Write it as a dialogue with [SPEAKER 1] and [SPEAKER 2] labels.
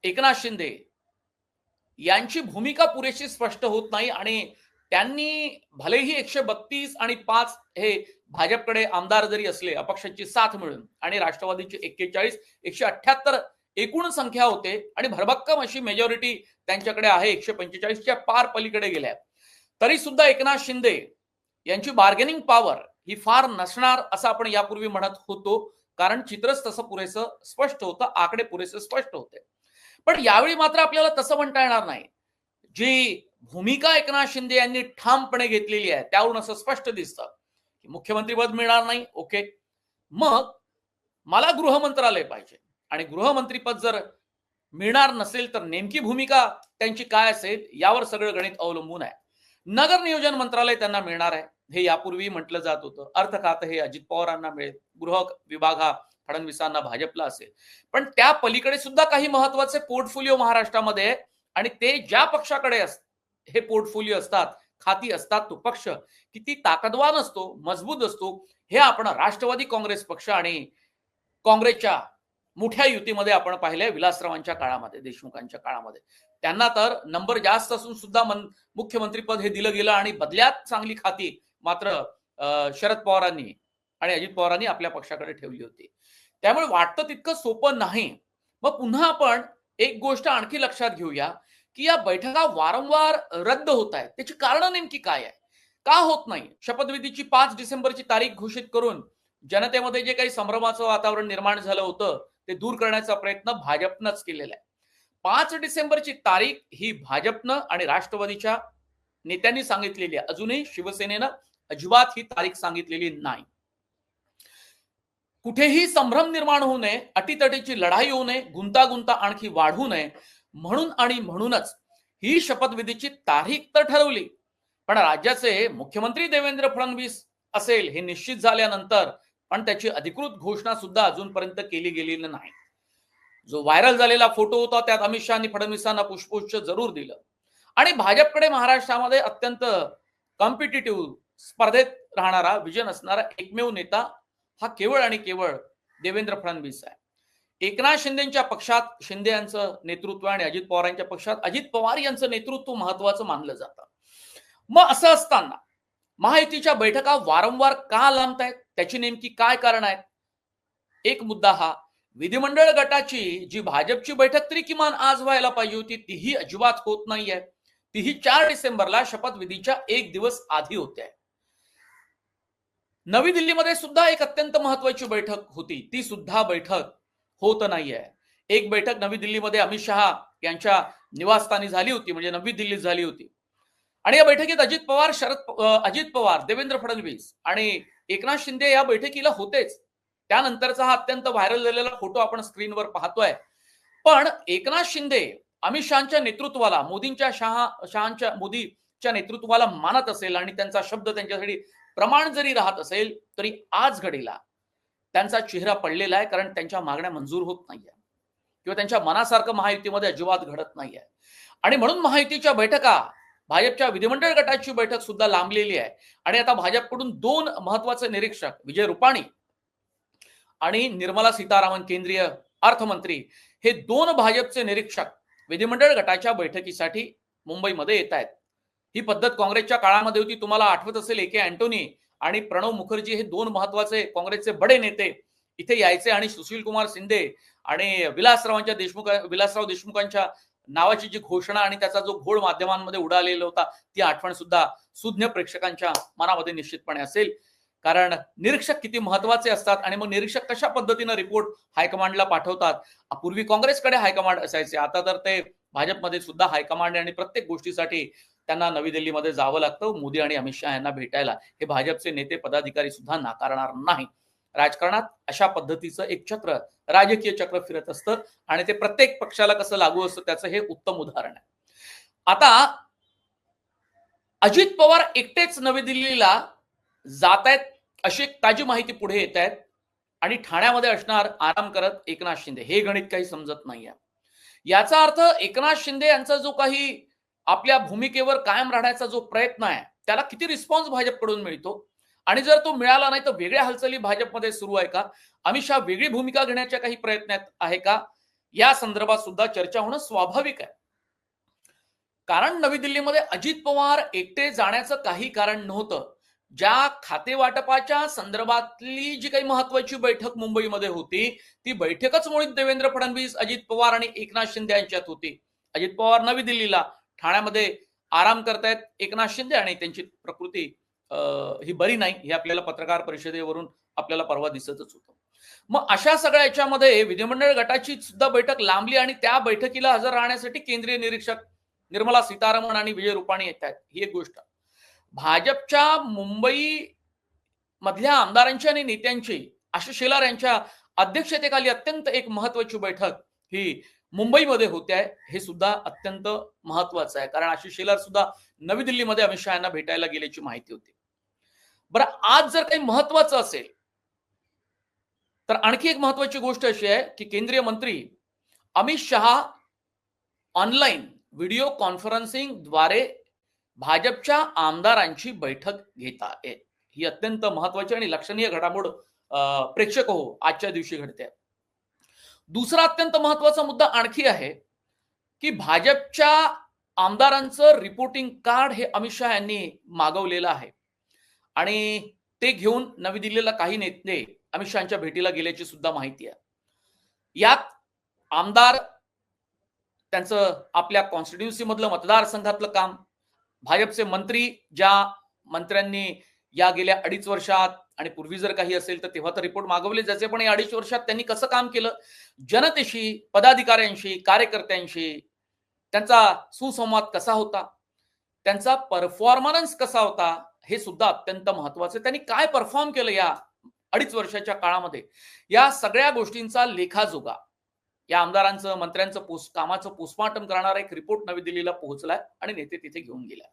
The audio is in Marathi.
[SPEAKER 1] एकनाथ शिंदे यांची भूमिका पुरेशी स्पष्ट होत नाही आणि त्यांनी भलेही 132 आणि 5 हे भाजपकडे आमदार जरी असले अपक्षांची साथ मिळून आणि राष्ट्रवादीची 41 178 एकूण संख्या होते आणि भरभक्कम अशी मेजॉरिटी त्यांच्याकडे आहे 145च्या पार पलीकडे गेल्या तरी सुद्धा एकनाथ शिंदे यांची बार्गेनिंग पॉवर ही फार नसणार असं आपण यापूर्वी म्हणत होतो कारण चित्रच तसं पुरेसं स्पष्ट होतं आकडे पुरेसे स्पष्ट होते पण यावेळी मात्र आपल्याला तसं म्हणता येणार नाही जी भूमिका एकनाथ शिंदे यांनी ठामपणे घेतलेली आहे त्यावरून असं स्पष्ट दिसतं की मुख्यमंत्रीपद मिळणार नाही ओके मग मला गृहमंत्रालय पाहिजे आणि गृहमंत्रीपद जर मिळणार नसेल तर नेमकी भूमिका त्यांची काय असेल यावर सगळं गणित अवलंबून आहे नगर नियोजन मंत्रालय त्यांना मिळणार आहे हे यापूर्वी म्हटलं जात होतं अर्थ खातं हे अजित पवारांना मिळेल गृह विभाग हा फडणवीसांना भाजपला असेल पण त्या पलीकडे सुद्धा काही महत्वाचे पोर्टफोलिओ महाराष्ट्रामध्ये आहे आणि ते ज्या पक्षाकडे हे पोर्टफोलिओ असतात खाती असतात तो पक्ष किती ताकदवान असतो मजबूत असतो हे आपण राष्ट्रवादी काँग्रेस पक्ष आणि काँग्रेसच्या मोठ्या युतीमध्ये आपण पाहिलंय विलासरावांच्या काळामध्ये देशमुखांच्या काळामध्ये त्यांना तर नंबर जास्त असून सुद्धा मुख्यमंत्रीपद हे दिलं गेलं आणि बदल्यात चांगली खाती मात्र शरद पवारांनी आणि अजित पवारांनी आपल्या पक्षाकडे ठेवली होती त्यामुळे वाटतं तितकं सोपं नाही मग पुन्हा आपण एक गोष्ट आणखी लक्षात घेऊया की या बैठका वारंवार रद्द होत आहेत त्याची कारण नेमकी काय आहे का होत नाही शपथविधीची 5 डिसेंबरची तारीख घोषित करून जनतेमध्ये जे काही संभ्रमाचं वातावरण निर्माण झालं होतं ते दूर करण्याचा प्रयत्न भाजपनंच केलेला आहे 5 डिसेंबरची तारीख ही भाजपनं आणि राष्ट्रवादीच्या नेत्यांनी सांगितलेली आहे अजूनही शिवसेनेनं अजिबात ही तारीख सांगितलेली नाही कुठेही संभ्रम निर्माण होऊ नये अटीतटीची लढाई होऊ नये गुंतागुंता आणखी वाढू नये म्हणून आणि म्हणूनच ही शपथविधीची तारीख तर ठरवली पण राज्याचे मुख्यमंत्री देवेंद्र फडणवीस असेल हे निश्चित झाल्यानंतर पण त्याची अधिकृत घोषणा सुद्धा अजूनपर्यंत केली गेलेली नाही जो व्हायरल झालेला फोटो होता त्यात अमित शहानी फडणवीसांना पुष्पगुच्छ जरूर दिलं आणि भाजपकडे महाराष्ट्रामध्ये अत्यंत कॉम्पिटिटिव्ह स्पर्धेत राहणारा विजन असणारा एकमेव नेता हा केवळ आणि केवळ देवेंद्र फडणवीस आहे एकनाथ शिंदेच्या पक्षात शिंदे यांचं नेतृत्व आणि अजित पवारांच्या पक्षात अजित पवार यांचं नेतृत्व महत्वाचं मानलं जातं मग असं असताना महायुतीच्या बैठका वारंवार का लांबतायत त्याची नेमकी काय कारण आहेत एक मुद्दा हा विधिमंडळ गटाची जी भाजपची बैठक तरी किमान आज व्हायला पाहिजे होती तीही अजिबात होत नाहीये तीही 4 डिसेंबरला शपथविधीच्या एक दिवस आधी होते नवी दिल्लीमध्ये सुद्धा एक अत्यंत महत्वाची बैठक होती ती सुद्धा बैठक होत नाहीये एक बैठक नवी दिल्लीमध्ये अमित शहा यांच्या निवासस्थानी झाली होती म्हणजे नवी दिल्लीत झाली होती आणि या बैठकीत अजित पवार देवेंद्र फडणवीस आणि एकनाथ शिंदे या बैठकीला होतेच त्यानंतरचा हा अत्यंत व्हायरल झालेला फोटो आपण स्क्रीनवर पाहतोय पण एकनाथ शिंदे अमित शहाच्या नेतृत्वाला मोदीच्या नेतृत्वाला मानत असेल आणि त्यांचा शब्द त्यांच्यासाठी प्रमाण जरी राहत असेल तरी आज घडीला त्यांचा चेहरा पडलेला आहे कारण त्यांच्या मागण्या मंजूर होत नाहीये किंवा त्यांच्या मनासारखं महायुतीमध्ये अजिबात घडत नाहीये आणि म्हणून महायुतीच्या बैठका भाजपच्या विधिमंडळ गटाची बैठक सुद्धा लांबलेली आहे आणि आता भाजपकडून 2 महत्वाचे निरीक्षक विजय रुपाणी आणि निर्मला सीतारामन केंद्रीय अर्थमंत्री हे 2 भाजपचे निरीक्षक विधिमंडळ गटाच्या बैठकीसाठी मुंबईमध्ये येत आहेत ही पद्धत काँग्रेसच्या काळामध्ये होती तुम्हाला आठवत असेल ए के अँटोनी आणि प्रणव मुखर्जी हे 2 महत्वाचे काँग्रेसचे बडे नेते इथे यायचे आणि सुशील कुमार शिंदे आणि विलासराव देशमुखांच्या नावाची जी घोषणा आणि त्याचा जो घोळ माध्यमांमध्ये उडालेला होता ती आठवण सुद्धा सुज्ञ प्रेक्षकांच्या मनामध्ये निश्चितपणे असेल कारण निरीक्षक किती महत्वाचे असतात आणि मग निरीक्षक कशा पद्धतीने रिपोर्ट हायकमांडला पाठवतात पूर्वी काँग्रेसकडे हायकमांड असायचे आता तर ते भाजपमध्ये सुद्धा हायकमांड आणि प्रत्येक गोष्टीसाठी त्यांना नवी दिल्लीमध्ये जावं लागतं मोदी आणि अमित शहा यांना भेटायला हे भाजपचे नेते पदाधिकारी सुद्धा नाकारणार नाही राजकारणात अशा पद्धतीचं एक चक्र राजकीय चक्र फिरत असतं आणि ते प्रत्येक पक्षाला कसं लागू असतं त्याचं हे उत्तम उदाहरण आहे आता अजित पवार एकटेच नवी दिल्लीला जात आहेत अशी एक ताजी माहिती पुढे येत आहेत आणि ठाण्यामध्ये असणार आराम करत एकनाथ शिंदे हे गणित काही समजत नाहीये याचा अर्थ एकनाथ शिंदे यांचा जो काही आपल्या भूमिकेवर कायम राहण्याचा जो प्रयत्न आहे त्याला किती रिस्पॉन्स भाजपकडून मिळतो आणि जर तो मिळाला नाही तर वेगळ्या हालचाली भाजपमध्ये सुरू आहे का अमित शहा वेगळी भूमिका घेण्याच्या काही प्रयत्न आहे का या संदर्भात सुद्धा चर्चा होणं स्वाभाविक आहे. कारण नवी दिल्लीमध्ये अजित पवार एकटे जाण्याचं काही कारण नव्हतं. ज्या खाते वाटपाच्या संदर्भातली जी काही महत्वाची बैठक मुंबईमध्ये होती, ती बैठकच मुळीच देवेंद्र फडणवीस, अजित पवार आणि एकनाथ शिंदे यांच्यात होती. अजित पवार नवी दिल्लीला, ठाण्यामध्ये आराम करतायत एकनाथ शिंदे, आणि त्यांची प्रकृती ही बरी नाही, हे आपल्याला पत्रकार परिषदेवरून आपल्याला परवा दिसतच होतं. मग अशा सगळ्या याच्यामध्ये विधिमंडळ गटाची सुद्धा बैठक लांबली, आणि त्या बैठकीला हजर राहण्यासाठी केंद्रीय निरीक्षक निर्मला सीतारामन आणि विजय रुपाणी येत आहेत. ही एक गोष्ट. भाजपच्या मुंबई मधल्या आमदारांची आणि नेत्यांची आशिष शेलार यांच्या अध्यक्षतेखाली अत्यंत एक महत्वाची बैठक ही मुंबईमध्ये होते आहे. हे सुद्धा अत्यंत महत्वाचं आहे, कारण आशिष शेलार सुद्धा नवी दिल्लीमध्ये अमित शहा यांना भेटायला गेल्याची माहिती होती. बरं, आज जर काही महत्वाचं असेल तर आणखी एक महत्वाची गोष्ट अशी आहे की केंद्रीय मंत्री Amit Shah online video conferencing द्वारे भाजपच्या आमदारांची बैठक घेत आहेत. ही अत्यंत महत्वाची आणि लक्षणीय घडामोड प्रेक्षक हो आजच्या दिवशी घडते. दुसरा अत्यंत महत्वाचा मुद्दा आणखी आहे की भाजपच्या आमदारांचं रिपोर्टिंग कार्ड हे अमित शहा यांनी मागवलेलं आहे, आणि ते घेऊन नवी दिल्लीला काही नेते अमित शहाच्या भेटीला गेल्याची सुद्धा माहिती आहे. यात आमदार त्यांचं आपल्या कॉन्स्टिट्युन्सी मधलं मतदारसंघातलं काम, भाजपचे मंत्री, ज्या मंत्र्यांनी या गेल्या 2.5 वर्षात आणि पूर्वी जर काही असेल तर तेव्हा तर रिपोर्ट मागवले जायचे, पण या 2.5 वर्षात त्यांनी कसं काम केलं, जनतेशी, पदाधिकाऱ्यांशी, कार्यकर्त्यांशी त्यांचा सुसंवाद कसा होता, त्यांचा परफॉर्मन्स कसा होता, हे सुद्धा अत्यंत महत्वाचं आहे. त्यांनी काय परफॉर्म केलं या 2.5 वर्षाच्या काळामध्ये, या सगळ्या गोष्टींचा लेखाजोखा या आमदारांचं, मंत्र्यांचं कामाचं पोस्टमॉर्टम करणारा एक रिपोर्ट नवी दिल्लीला पोहोचलाय आणि नेते तिथे घेऊन गेलाय.